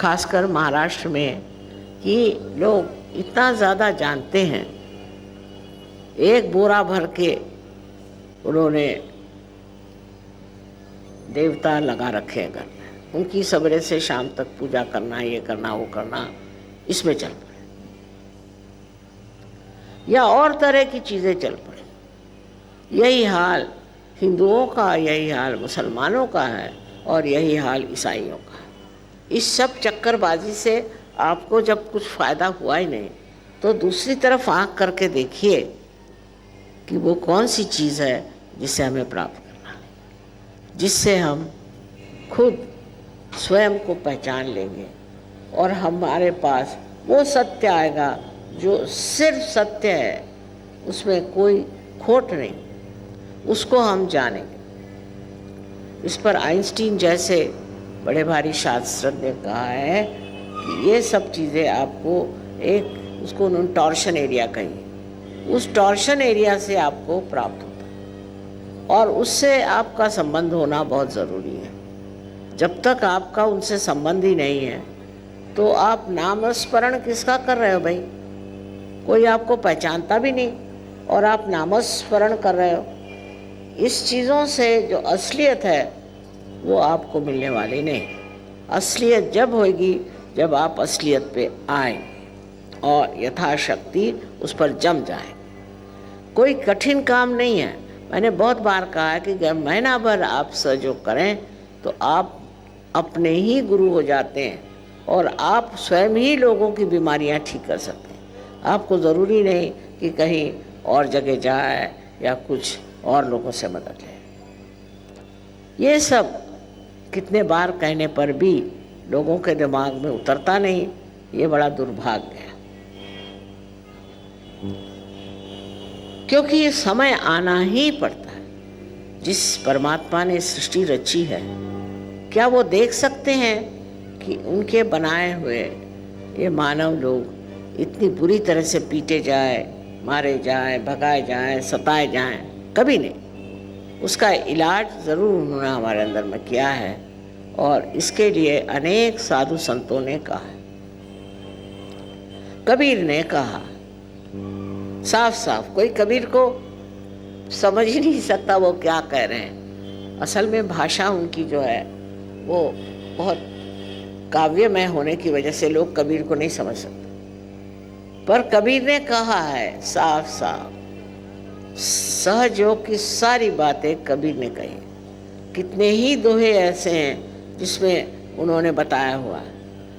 खासकर महाराष्ट्र में कि लोग इतना ज़्यादा जानते हैं। एक बोरा भर के उन्होंने देवता लगा रखे हैं घर में, उनकी सवेरे से शाम तक पूजा करना, ये करना, वो करना, इसमें चल पड़े, या और तरह की चीज़ें चल पड़े। यही हाल हिंदुओं का, यही हाल मुसलमानों का है, और यही हाल ईसाइयों का है। इस सब चक्करबाजी से आपको जब कुछ फ़ायदा हुआ ही नहीं, तो दूसरी तरफ आँख करके देखिए कि वो कौन सी चीज़ है जिसे हमें प्राप्त करना है, जिससे हम खुद स्वयं को पहचान लेंगे और हमारे पास वो सत्य आएगा जो सिर्फ सत्य है, उसमें कोई खोट नहीं, उसको हम जानेंगे। इस पर आइंस्टीन जैसे बड़े भारी शास्त्रज्ञ ने कहा है कि ये सब चीज़ें आपको एक, उसको उन्होंने टॉर्शन एरिया कही, उस टॉर्शन एरिया से आपको प्राप्त होता है और उससे आपका संबंध होना बहुत ज़रूरी है। जब तक आपका उनसे संबंध ही नहीं है तो आप नामस्मरण किसका कर रहे हो भाई? कोई आपको पहचानता भी नहीं और आप नामस्मरण कर रहे हो। इस चीज़ों से जो असलियत है वो आपको मिलने वाली नहीं। असलियत जब होगी जब आप असलियत पे आएंगे और यथाशक्ति उस पर जम जाए। कोई कठिन काम नहीं है। मैंने बहुत बार कहा है कि अगर महीना भर आप सहयोग करें तो आप अपने ही गुरु हो जाते हैं और आप स्वयं ही लोगों की बीमारियां ठीक कर सकते हैं। आपको ज़रूरी नहीं कि कहीं और जगह जाए या कुछ और लोगों से मदद ले। ये सब कितने बार कहने पर भी लोगों के दिमाग में उतरता नहीं। ये बड़ा दुर्भाग्य है, क्योंकि ये समय आना ही पड़ता है। जिस परमात्मा ने सृष्टि रची है, क्या वो देख सकते हैं कि उनके बनाए हुए ये मानव लोग इतनी बुरी तरह से पीटे जाए, मारे जाए, भगाए जाए, सताए जाएं? कभी नहीं। उसका इलाज ज़रूर उन्होंने हमारे अंदर में किया है और इसके लिए अनेक साधु संतों ने कहा है। कबीर ने कहा साफ साफ, कोई कबीर को समझ ही नहीं सकता वो क्या कह रहे हैं। असल में भाषा उनकी जो है वो बहुत काव्यमय होने की वजह से लोग कबीर को नहीं समझ सकते। पर कबीर ने कहा है साफ साफ, सहयोग की सारी बातें कबीर ने कही। कितने ही दोहे ऐसे हैं जिसमें उन्होंने बताया हुआ है,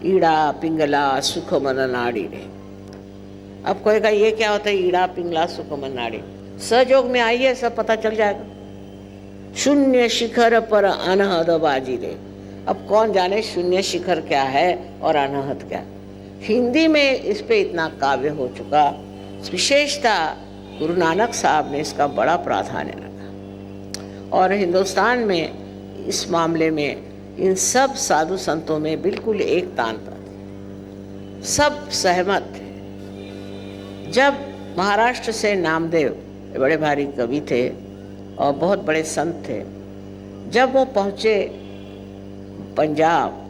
ईड़ा पिंगला सुख मन नाड़ी रे। अब कोई कहा ये क्या होता है ईड़ा पिंगला सुख मन नाड़ी? सहयोग में आइए, सब पता चल जाएगा। शून्य शिखर पर अनहद बाजी रे। अब कौन जाने शून्य शिखर क्या है और अनहद क्या? हिंदी में इस पे इतना काव्य हो चुका। विशेषता गुरु नानक साहब ने इसका बड़ा प्राधान्य रखा और हिंदुस्तान में इस मामले में इन सब साधु संतों में बिल्कुल एक तांता थी, सब सहमत थे। जब महाराष्ट्र से नामदेव, बड़े भारी कवि थे और बहुत बड़े संत थे, जब वो पहुँचे पंजाब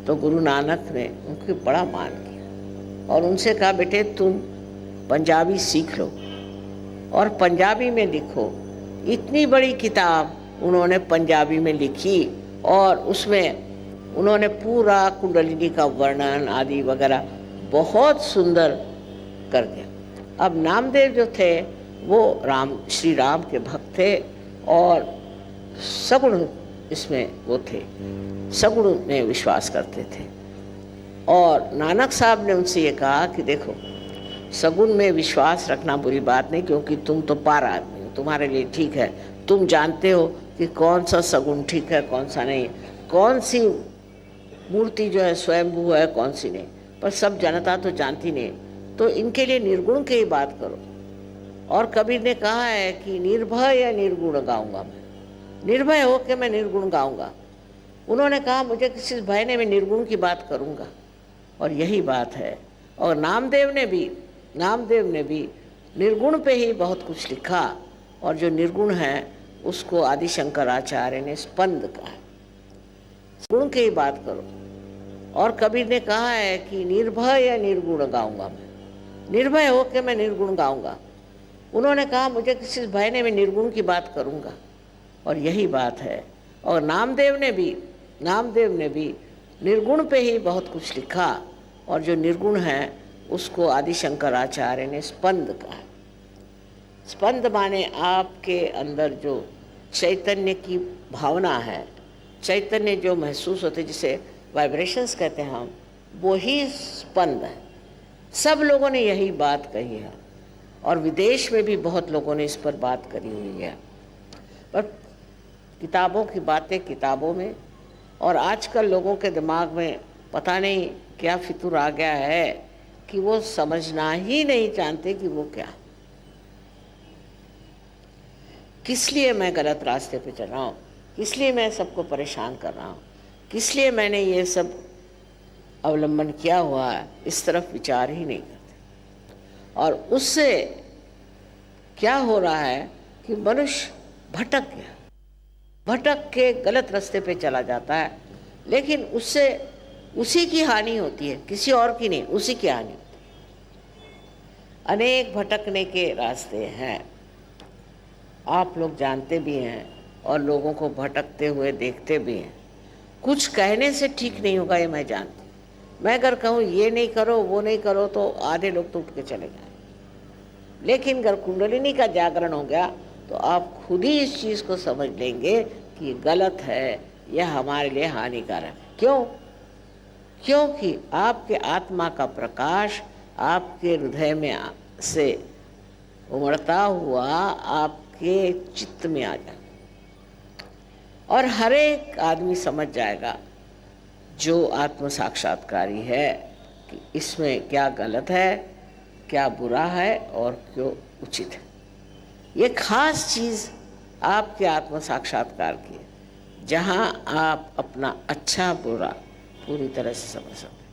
तो गुरु नानक ने उनकी बड़ा मान किया और उनसे कहा बेटे तुम पंजाबी सीख लो और पंजाबी में लिखो। इतनी बड़ी किताब उन्होंने पंजाबी में लिखी और उसमें उन्होंने पूरा कुंडलिनी का वर्णन आदि वगैरह बहुत सुंदर कर दिया। अब नामदेव जो थे वो श्री राम के भक्त थे और सगुण इसमें वो थे, सगुण में विश्वास करते थे। और नानक साहब ने उनसे ये कहा कि देखो, सगुण में विश्वास रखना बुरी बात नहीं, क्योंकि तुम तो पार आदमी हो, तुम्हारे लिए ठीक है। तुम जानते हो कि कौन सा सगुण ठीक है, कौन सा नहीं, कौन सी मूर्ति जो है स्वयंभू है, कौन सी नहीं। पर सब जनता तो जानती नहीं, तो इनके लिए निर्गुण की ही बात करो। और कबीर ने कहा है कि निर्भय या निर्गुण गाऊंगा मैं, निर्भय हो के मैं निर्गुण गाऊंगा। उन्होंने कहा मुझे किसी भय ने, मैं निर्गुण की बात करूंगा। और यही बात है। और नामदेव ने भी निर्गुण पे ही बहुत कुछ लिखा और जो निर्गुण है उसको आदि शंकराचार्य ने स्पंद कहा। गुण की ही बात करो। और कबीर ने कहा है कि निर्भय या निर्गुण गाऊंगा, मैं निर्भय होकर मैं निर्गुण गाऊंगा। उन्होंने कहा मुझे किसी भय ने मैं निर्गुण की बात करूंगा, और यही बात है। और नामदेव ने भी निर्गुण पे ही बहुत कुछ लिखा, और जो निर्गुण है उसको आदि शंकराचार्य ने स्पंद कहा। स्पंद माने आपके अंदर जो चैतन्य की भावना है, चैतन्य जो महसूस होते, जिसे वाइब्रेशंस कहते हैं हम, वो ही स्पंद है। सब लोगों ने यही बात कही है, और विदेश में भी बहुत लोगों ने इस पर बात करी हुई है। पर किताबों की बातें किताबों में, और आजकल लोगों के दिमाग में पता नहीं क्या फितूर आ गया है कि वो समझना ही नहीं जानते कि वो क्या, किस लिए मैं गलत रास्ते पे चल रहा हूँ, किस लिए मैं सबको परेशान कर रहा हूँ, किस लिए मैंने ये सब अवलंबन किया हुआ है, इस तरफ विचार ही नहीं करते। और उससे क्या हो रहा है कि मनुष्य भटक के गलत रास्ते पे चला जाता है, लेकिन उससे उसी की हानि होती है, किसी और की नहीं, उसी की हानि होती है। अनेक भटकने के रास्ते हैं, आप लोग जानते भी हैं और लोगों को भटकते हुए देखते भी हैं। कुछ कहने से ठीक नहीं होगा, ये मैं जानती हूँ। मैं अगर कहूँ ये नहीं करो वो नहीं करो तो आधे लोग तो उठ के चले जाए, लेकिन अगर कुंडलिनी का जागरण हो गया तो आप खुद ही इस चीज़ को समझ लेंगे कि ये गलत है, यह हमारे लिए हानिकारक है। क्यों? क्योंकि आपके आत्मा का प्रकाश आपके हृदय में से उमड़ता हुआ आपके चित्त में आ जाए, और हर एक आदमी समझ जाएगा जो आत्म साक्षात्कारी है कि इसमें क्या गलत है, क्या बुरा है और क्यों उचित है। ये खास चीज़ आपके आत्म साक्षात्कार की है, जहाँ आप अपना अच्छा बुरा पूरी तरह से समझ सकते।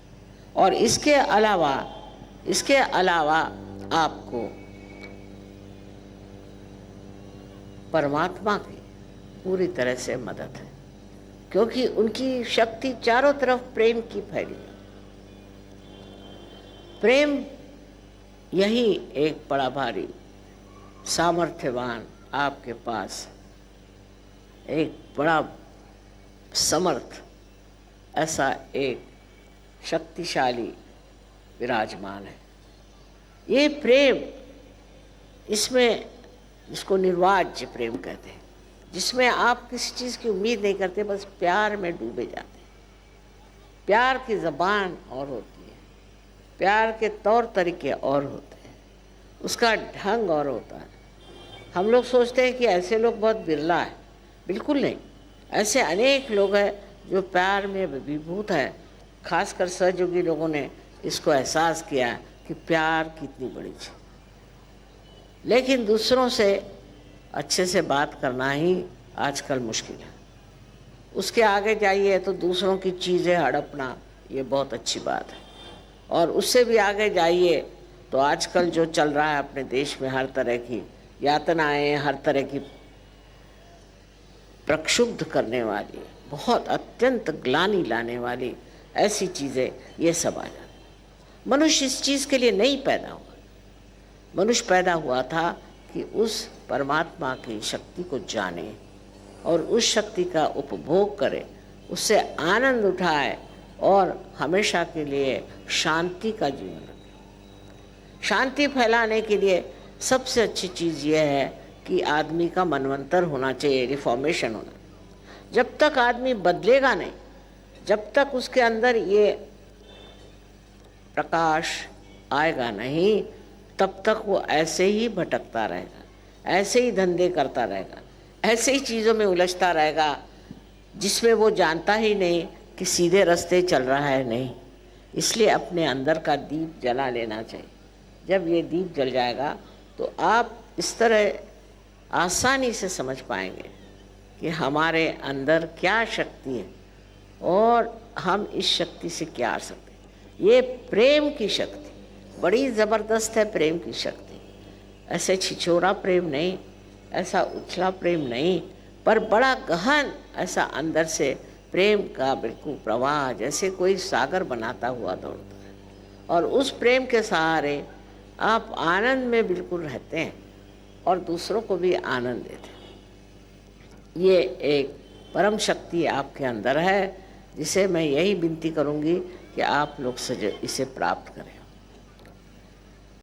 और इसके अलावा आपको परमात्मा की पूरी तरह से मदद है, क्योंकि उनकी शक्ति चारों तरफ प्रेम की फैली है। प्रेम यही एक बड़ा भारी सामर्थ्यवान आपके पास एक बड़ा समर्थ ऐसा एक शक्तिशाली विराजमान है। ये प्रेम, इसमें जिसको निर्वाज्य प्रेम कहते हैं, जिसमें आप किसी चीज़ की उम्मीद नहीं करते, बस प्यार में डूबे जाते हैं। प्यार की ज़बान और होती है, प्यार के तौर तरीके और होते हैं, उसका ढंग और होता है। हम लोग सोचते हैं कि ऐसे लोग बहुत बिरला है, बिल्कुल नहीं। ऐसे अनेक लोग हैं जो प्यार में विभूत है। खासकर सहयोगी लोगों ने इसको एहसास किया कि प्यार कितनी बड़ी चीज़। लेकिन दूसरों से अच्छे से बात करना ही आजकल मुश्किल है। उसके आगे जाइए तो दूसरों की चीज़ें हड़पना, ये बहुत अच्छी बात है। और उससे भी आगे जाइए तो आजकल जो चल रहा है अपने देश में, हर तरह की यातनाएं, हर तरह की प्रक्षुब्ध करने वाली, बहुत अत्यंत ग्लानि लाने वाली ऐसी चीज़ें, ये सब आ जाती। मनुष्य इस चीज़ के लिए नहीं पैदा हुआ। मनुष्य पैदा हुआ था कि उस परमात्मा की शक्ति को जाने और उस शक्ति का उपभोग करे, उससे आनंद उठाए और हमेशा के लिए शांति का जीवन रखे। शांति फैलाने के लिए सबसे अच्छी चीज़ यह है कि आदमी का मनवंतर होना चाहिए, रिफॉर्मेशन होना। जब तक आदमी बदलेगा नहीं, जब तक उसके अंदर ये प्रकाश आएगा नहीं, तब तक वो ऐसे ही भटकता रहेगा, ऐसे ही धंधे करता रहेगा, ऐसे ही चीज़ों में उलझता रहेगा जिसमें वो जानता ही नहीं कि सीधे रास्ते चल रहा है। नहीं, इसलिए अपने अंदर का दीप जला लेना चाहिए। जब ये दीप जल जाएगा तो आप इस तरह आसानी से समझ पाएंगे कि हमारे अंदर क्या शक्ति है और हम इस शक्ति से क्या कर सकते हैं। ये प्रेम की शक्ति बड़ी ज़बरदस्त है। प्रेम की शक्ति ऐसे छिछोरा प्रेम नहीं, ऐसा उछला प्रेम नहीं, पर बड़ा गहन ऐसा अंदर से प्रेम का बिल्कुल प्रवाह जैसे कोई सागर बनाता हुआ दौड़ता है, और उस प्रेम के सहारे आप आनंद में बिल्कुल रहते हैं और दूसरों को भी आनंद देते हैं। ये एक परम शक्ति आपके अंदर है, जिसे मैं यही विनती करूंगी कि आप लोग इसे प्राप्त करें।